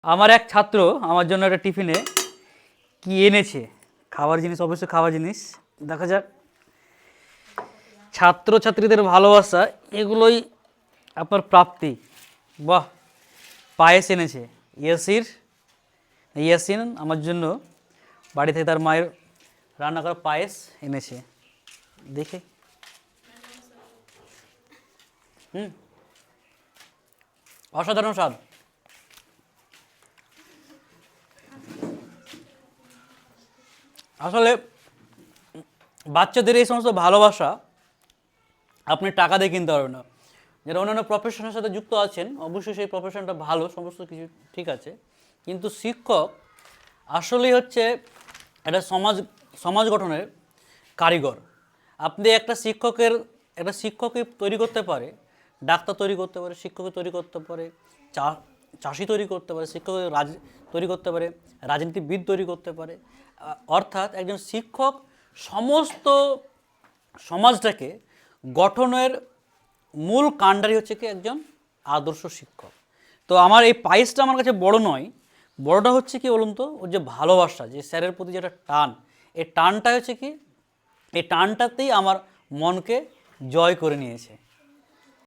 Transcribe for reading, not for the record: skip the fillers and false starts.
আমার এক ছাত্র আমার জন্য একটা টিফিনে কি এনেছে, খাবার জিনিস, অবশ্যই খাবার জিনিস। দেখা যাক, ছাত্রছাত্রীদের ভালোবাসা এগুলোই আপনার প্রাপ্তি। বাহ, পায়েস এনেছে ইয়াসিন আমার জন্য, বাড়ি থেকে তার মায়ের রান্না করা পায়েস এনেছে। দেখে অসাধারণ স্বাদ। আসলে বাচ্চাদের এই সমস্ত ভালোবাসা আপনি টাকা দিয়ে কিনতে পারবেন না। যারা অন্যান্য প্রফেশনের সাথে যুক্ত আছেন, অবশ্যই সেই প্রফেশনটা ভালো, সমস্ত কিছু ঠিক আছে, কিন্তু শিক্ষক আসলেই হচ্ছে একটা সমাজ গঠনের কারিগর। আপনি একটা শিক্ষককে তৈরি করতে পারে, ডাক্তার তৈরি করতে পারে, শিক্ষককে তৈরি করতে পারে, চাষি তৈরি করতে পারে, শিক্ষককে তৈরি করতে পারে, রাজনীতিবিদ তৈরি করতে পারে। অর্থাৎ একজন শিক্ষক সমস্ত সমাজটাকে গঠনের মূল কাণ্ডারি হচ্ছে কি একজন আদর্শ শিক্ষক। তো আমার এই পায়েসটা আমার কাছে বড় নয়, বড়টা হচ্ছে কি বলুন তো, ওর যে ভালোবাসা, যে স্যারের প্রতি যেটা টান, এই টানটা হচ্ছে কি, এই টানটাতেই আমার মনকে জয় করে নিয়েছে।